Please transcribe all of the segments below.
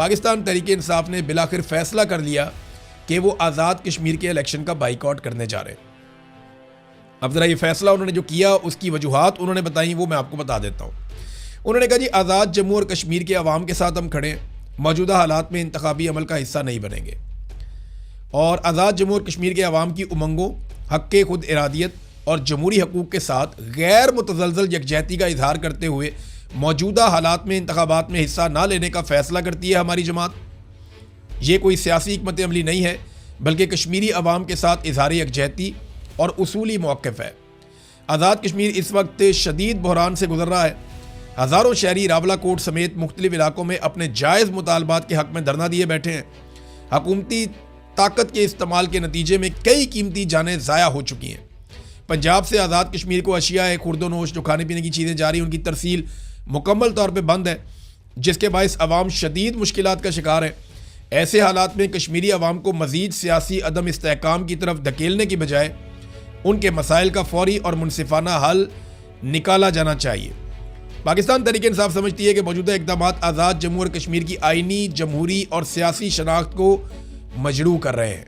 पाकिस्तान तहरीक इंसाफ ने बिलाखिर फैसला कर लिया कि वो आज़ाद कश्मीर के इलेक्शन का बाइकआउट करने जा रहे हैं। अब ज़रा ये फैसला उन्होंने जो किया उसकी वजूहात उन्होंने बताई, वो मैं आपको बता देता हूँ। उन्होंने कहा जी, आज़ाद जम्मू और कश्मीर के अवाम के साथ हम खड़े हैं, मौजूदा हालात में इंतखाबी अमल का हिस्सा नहीं बनेंगे और आज़ाद जम्मू और कश्मीर के अवाम की उमंगों, हक़ खुद इरादियत और जमहूरी हकूक़ के साथ गैर मुतज़लज़ल यकजहती का इजहार करते हुए मौजूदा हालात में इंतखाबात में हिस्सा ना लेने का फ़ैसला करती है हमारी जमात। ये कोई सियासी हिकमत अमली नहीं है, बल्कि कश्मीरी अवाम के साथ इजहार यकजहती और उसूली मौक़िफ़ है। आज़ाद कश्मीर इस वक्त शदीद बहरान से गुजर रहा है। हज़ारों शहरी रावलाकोट समेत मुख्तलिफ इलाकों में अपने जायज़ मुतालबात के हक़ में धरना दिए बैठे हैं। हकूमती ताकत के इस्तेमाल के नतीजे में कई कीमती जानें ज़ाया हो चुकी हैं। पंजाब से आज़ाद कश्मीर को अशिया खुर्दोनोश जो खाने पीने की चीज़ें जा रही हैं, उनकी तरसील मुकम्मल तौर पे बंद है, जिसके बायस अवाम शदीद मुश्किलात का शिकार है। ऐसे हालात में कश्मीरी अवाम को मज़ीद सियासी अदम इस्तेहकाम की तरफ धकेलने की बजाय उनके मसाइल का फौरी और मुनसिफाना हल निकाला जाना चाहिए। पाकिस्तान तहरीक इंसाफ समझती है कि मौजूदा इक़दाम आज़ाद जम्मू और कश्मीर की आइनी, जमहूरी और सियासी शनाख्त को मजरू कर रहे हैं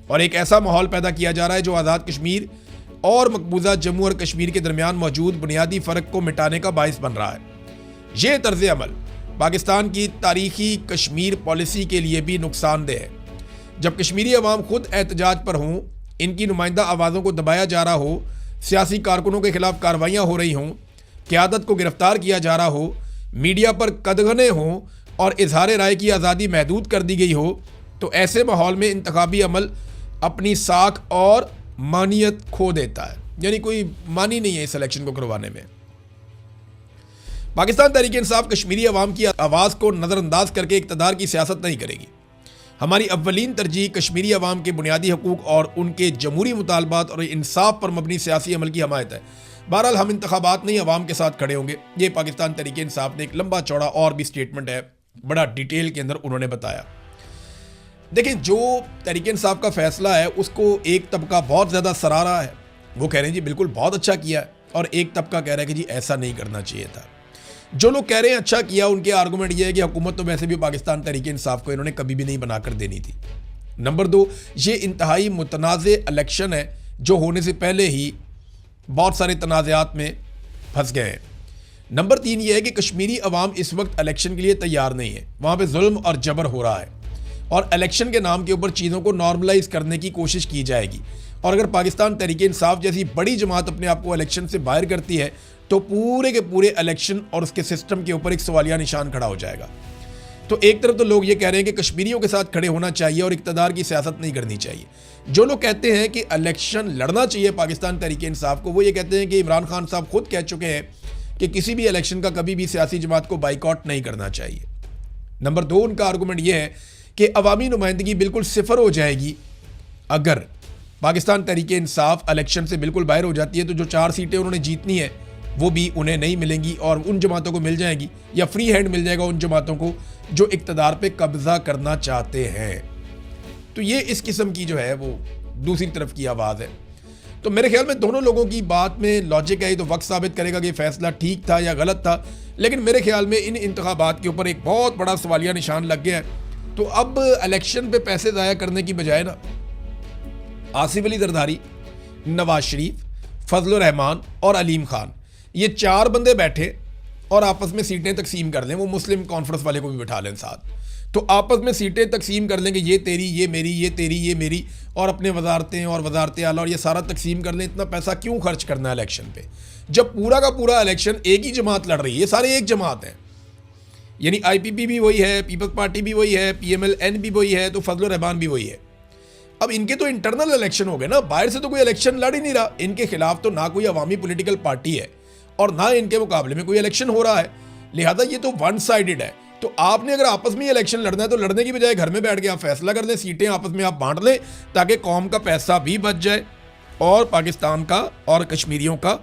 और एक ऐसा माहौल पैदा किया जा रहा है जो आज़ाद कश्मीर और मकबूजा जम्मू और कश्मीर के दरमियान मौजूद बुनियादी फ़र्क को मिटाने का बायस बन रहा है। ये तर्ज अमल पाकिस्तान की तारीखी कश्मीर पॉलिसी के लिए भी नुकसानदेह है। जब कश्मीरी अवाम खुद एहतजाज पर हों, इनकी नुमाइंदा आवाज़ों को दबाया जा रहा हो, सियासी कारकुनों के खिलाफ कार्रवाइयाँ हो रही हों, क़यादत को गिरफ्तार किया जा रहा हो, मीडिया पर कदगने हों और इजहार राय की आज़ादी महदूद कर दी गई हो, तो ऐसे माहौल में इंतखाबी अमल अपनी साख और मानियत खो देता है। यानी कोई मानी नहीं है इस इलेक्शन को करवाने में। पाकिस्तान तहरीक इंसाफ कश्मीरी अवाम की आवाज़ को नज़रअंदाज करके इक़्तिदार की सियासत नहीं करेगी। हमारी अव्वलीन तरजीह कश्मीरी अवाम के बुनियादी हकूक़ और उनके जमहूरी मुतालबात और इंसाफ पर मबनी सियासी अमल की हमायत है। बहरहाल हम इंतखाबात नहीं, अवाम के साथ खड़े होंगे। ये पाकिस्तान तहरीक इंसाफ ने एक लंबा चौड़ा और भी स्टेटमेंट है, बड़ा डिटेल के अंदर उन्होंने बताया। देखें, जो तहरीक इंसाफ का फ़ैसला है उसको एक तबका बहुत ज़्यादा सराह रहा है। वो कह रहे हैं जी बिल्कुल बहुत अच्छा किया है, और एक तबका कह रहा है कि जी ऐसा नहीं करना चाहिए था। जो लोग कह रहे हैं अच्छा किया, उनके आर्गूमेंट ये है कि हुकूमत तो वैसे भी पाकिस्तान तहरीक इंसाफ को इन्होंने कभी भी नहीं बनाकर देनी थी। नंबर 2, ये इंतहाई मुतनाज़ इलेक्शन है जो होने से पहले ही बहुत सारे तनाज़ात में फंस गए हैं। नंबर 3 ये है कि कश्मीरी अवाम इस वक्त इलेक्शन के लिए तैयार नहीं है। वहाँ पर जुल्म और जबर हो रहा है और इलेक्शन के नाम के ऊपर चीज़ों को नॉर्मलाइज करने की कोशिश की जाएगी। और अगर पाकिस्तान तहरीक इंसाफ जैसी बड़ी जमात अपने आप को इलेक्शन से बाहर करती है तो पूरे के पूरे इलेक्शन और उसके सिस्टम के ऊपर एक सवालिया निशान खड़ा हो जाएगा। तो एक तरफ तो लोग ये कह रहे हैं कि कश्मीरियों के साथ खड़े होना चाहिए और इक़्तिदार की सियासत नहीं करनी चाहिए। जो लोग कहते हैं कि इलेक्शन लड़ना चाहिए पाकिस्तान तहरीक इंसाफ को, वो ये कहते हैं कि इमरान खान साहब खुद कह चुके हैं कि किसी भी इलेक्शन का कभी भी सियासी जमात को बाइकआउट नहीं करना चाहिए। नंबर 2, उनका आर्गूमेंट ये है कि अवामी नुमाइंदगी बिल्कुल सिफर हो जाएगी अगर पाकिस्तान तहरीक इंसाफ इलेक्शन से बिल्कुल बाहर हो जाती है। तो जो 4 सीटें उन्होंने जीतनी है वो भी उन्हें नहीं मिलेंगी और उन जमातों को मिल जाएगी, या फ्री हैंड मिल जाएगा उन जमातों को जो इक़्तिदार पे कब्जा करना चाहते हैं। तो ये इस किस्म की जो है वो दूसरी तरफ की आवाज़ है। तो मेरे ख्याल में दोनों लोगों की बात में लॉजिक है, तो वक्त साबित करेगा कि फैसला ठीक था या गलत था। लेकिन मेरे ख्याल में इन इंतखाबात के ऊपर एक बहुत बड़ा सवालिया निशान लग गया है। तो अब इलेक्शन पे पैसे ज़ाया करने की बजाय ना आसिफ अली जरदारी, नवाज शरीफ, फजलुर रहमान और अलीम खान, ये 4 बंदे बैठे और आपस में सीटें तकसीम कर लें। वो मुस्लिम कॉन्फ्रेंस वाले को भी बिठा लें साथ, तो आपस में सीटें तकसीम कर लेंगे, ये तेरी, ये मेरी, ये तेरी, ये मेरी, और अपने वजारतें और वजारत आला और ये सारा तकसीम कर लें। इतना पैसा क्यों खर्च करना है इलेक्शन पे, जब पूरा का पूरा इलेक्शन एक ही जमात लड़ रही है। ये सारे एक जमात हैं, यानी IPP भी वही है, पीपल्स पार्टी भी वही है, PMLN भी वही है, तो फजलुर रहमान भी वही है। अब इनके तो इंटरनल इलेक्शन हो गए ना, बाहर से तो कोई इलेक्शन लड़ ही नहीं रहा। इनके खिलाफ तो ना कोई अवामी पॉलिटिकल पार्टी है और ना इनके मुकाबले में कोई इलेक्शन हो रहा है। लिहाजा ये तो वन साइडेड है। तो आपने अगर आपस में इलेक्शन लड़ना है तो लड़ने की बजाय घर में बैठ के आप फैसला कर लें, सीटें आपस में आप बांट लें, ताकि कौम का पैसा भी बच जाए और पाकिस्तान का और कश्मीरियों का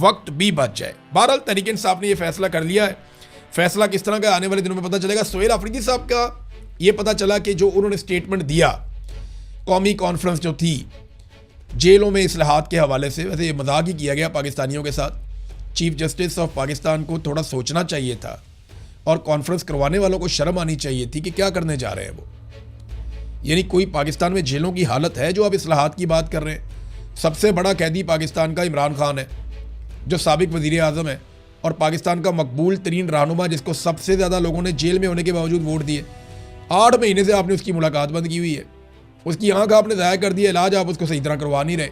वक्त भी बच जाए। बहरहाल तहरीक इंसाफ ने यह फैसला कर लिया है। फैसला किस तरह का आने वाले दिनों में पता चलेगा। सोहेल अफरीदी साहब का ये पता चला कि जो उन्होंने स्टेटमेंट दिया कौमी कॉन्फ्रेंस जो थी जेलों में इस्लाहात के हवाले से, वैसे ये मजाक ही किया गया पाकिस्तानियों के साथ। चीफ जस्टिस ऑफ पाकिस्तान को थोड़ा सोचना चाहिए था। और कॉन्फ्रेंस करवाने वालों को शर्म आनी चाहिए थी कि क्या करने जा रहे हैं वो। यानी कोई पाकिस्तान में जेलों की हालत है जो आप इस्लाहात की बात कर रहे हैं। सबसे बड़ा कैदी पाकिस्तान का इमरान खान है, जो साबिक वज़ीर आज़म है और पाकिस्तान का मकबूल तरीन रहनुमा, जिसको सबसे ज़्यादा लोगों ने जेल में होने के बावजूद वोट दिए। 8 महीने से आपने उसकी मुलाकात बंद की हुई है, उसकी आँख आपने ज़ाया कर दिया, इलाज आप उसको सही तरह करवा नहीं रहे।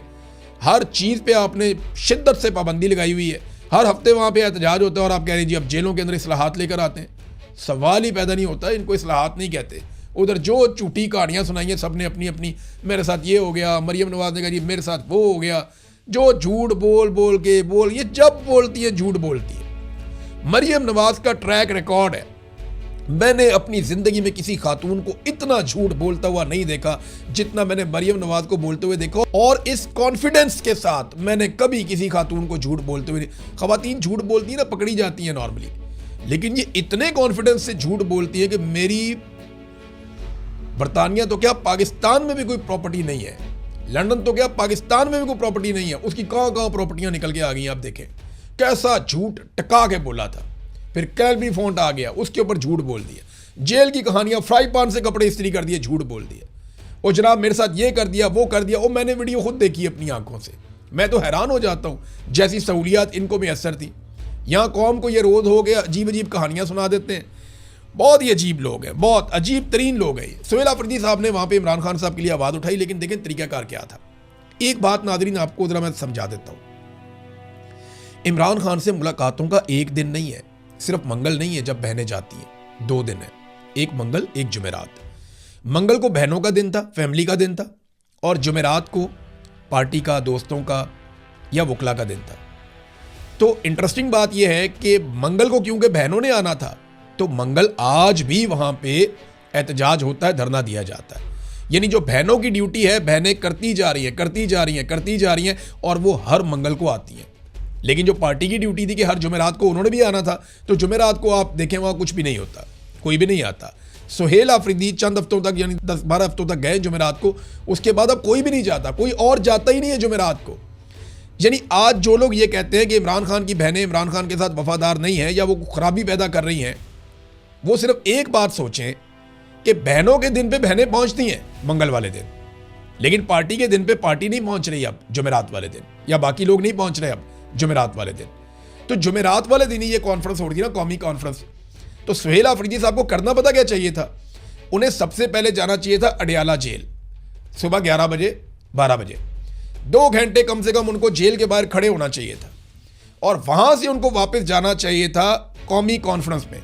हर चीज़ पे आपने शिद्दत से पाबंदी लगाई हुई है। हर हफ्ते वहाँ पे एहतजाज होता है और आप कह रहे हैं जी अब जेलों के अंदर इस्लाहात लेकर आते हैं। सवाल ही पैदा नहीं होता, इनको इस्लाहात नहीं कहते। उधर जो झूठी कहानियाँ सुनाई हैं सब ने अपनी अपनी, मेरे साथ ये हो गया, मरियम नवाज ने कहा जी मेरे साथ वो हो गया, जो झूठ बोल के ये जब बोलती है झूठ बोलती है। मरियम नवाज का ट्रैक रिकॉर्ड है, मैंने अपनी ज़िंदगी में किसी खातून को इतना झूठ बोलता हुआ नहीं देखा जितना मैंने मरियम नवाज को बोलते हुए देखा। और इस कॉन्फिडेंस के साथ मैंने कभी किसी खातून को झूठ बोलते हुए नहीं। ख़वातीन झूठ बोलती है ना, पकड़ी जाती हैं नॉर्मली, लेकिन ये इतने कॉन्फिडेंस से झूठ बोलती है कि मेरी बरतानिया तो क्या पाकिस्तान में भी कोई प्रॉपर्टी नहीं है, लंदन तो क्या पाकिस्तान में भी कोई प्रॉपर्टी नहीं है, उसकी कहाँ प्रॉपर्टियां निकल के आ गई। आप देखें कैसा झूठ टका के बोला था। फिर कैलबी फोंट आ गया, उसके ऊपर झूठ बोल दिया। जेल की कहानियां, फ्राई पान से कपड़े इस्त्री कर दिए, झूठ बोल दिया। और जनाब मेरे साथ ये कर दिया वो कर दिया। और मैंने वीडियो खुद देखी अपनी आंखों से, मैं तो हैरान हो जाता हूँ जैसी सहूलियात इनको भी असर थी। यहाँ कौम को ये रोज़ हो गया अजीब अजीब कहानियाँ सुना देते हैं। बहुत ही अजीब लोग हैं, बहुत अजीब तरीन लोग हैं। सुहेल आफरीदी साहब ने वहाँ पे इमरान खान साहब के लिए आवाज़ उठाई, लेकिन देखें तरीकाकार क्या था। एक बात नाज़रीन आपको ज़रा मैं समझा देता हूँ। इमरान खान से मुलाकातों का एक दिन नहीं है, सिर्फ मंगल नहीं है जब बहनें जाती हैं, 2 दिन है, एक मंगल एक जुमेरात। मंगल को बहनों का दिन था, फैमिली का दिन था, और जुमेरात को पार्टी का, दोस्तों का या वकला का दिन था। तो इंटरेस्टिंग बात यह है कि मंगल को क्योंकि बहनों ने आना था, तो मंगल आज भी वहां पे एहतजाज होता है, धरना दिया जाता है। यानी जो बहनों की ड्यूटी है बहनें करती जा रही हैं और वो हर मंगल को आती हैं। लेकिन जो पार्टी की ड्यूटी थी कि हर जुमेरात को उन्होंने भी आना था, तो जुमेरात को आप देखें वहां कुछ भी नहीं होता, कोई भी नहीं आता। सुहेल आफरीदी चंद हफ्तों तक यानी 10-12 हफ्तों तक गए जुमेरात को, उसके बाद अब कोई भी नहीं जाता, कोई और जाता ही नहीं है जुमेरात को। यानी आज जो लोग ये कहते हैं कि इमरान खान की बहनें इमरान खान के साथ वफादार नहीं है या वो खराबी पैदा कर रही हैं, वो सिर्फ एक बात सोचें कि बहनों के दिन पे बहनें पहुंचती हैं मंगल वाले दिन, लेकिन पार्टी के दिन पे पार्टी नहीं पहुंच रही अब जुमेरात वाले दिन, या बाकी लोग नहीं पहुंच रहे अब जुमेरात वाले दिन। तो जुमेरात वाले दिन ही ये कॉन्फ्रेंस हो रही ना, कौमी कॉन्फ्रेंस। तो सुहेल आफरीदी साहब को करना पता क्या चाहिए था? उन्हें सबसे पहले जाना चाहिए था अडियाला जेल, सुबह 11 बजे 12 बजे, 2 घंटे कम से कम उनको जेल के बाहर खड़े होना चाहिए था, और वहां से उनको वापस जाना चाहिए था कौमी कॉन्फ्रेंस में,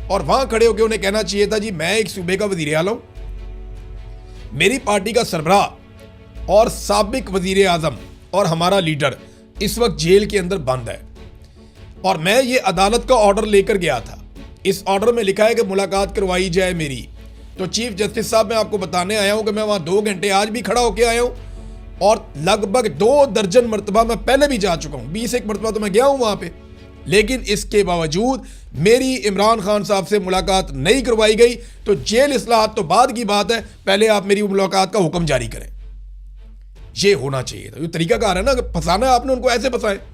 और वहां खड़े होकर उन्हें कहना चाहिए था जी मैं एक सूबे का वजीर आला हूं, मेरी पार्टी का सरबराह और साबिक वजीर आजम और हमारा लीडर इस वक्त जेल के अंदर बंद है, और मैं ये अदालत का ऑर्डर लेकर गया था। इस ऑर्डर में लिखा है कि मुलाकात करवाई जाए मेरी। तो चीफ जस्टिस साहब मैं आपको बताने आया हूं कि मैं वहां 2 घंटे आज भी खड़ा होकर आया हूं, और लगभग 2 दर्जन मरतबा मैं पहले भी जा चुका हूं, 20 मरतबा तो मैं गया हूं वहां पे। लेकिन इसके बावजूद मेरी इमरान खान साहब से मुलाकात नहीं करवाई गई। तो जेल इस्लाहात तो बाद की बात है, पहले आप मेरी मुलाकात का हुक्म जारी करें। ये होना चाहिए था। ये तरीकाकार है ना, फंसाना है आपने उनको, ऐसे फंसाए।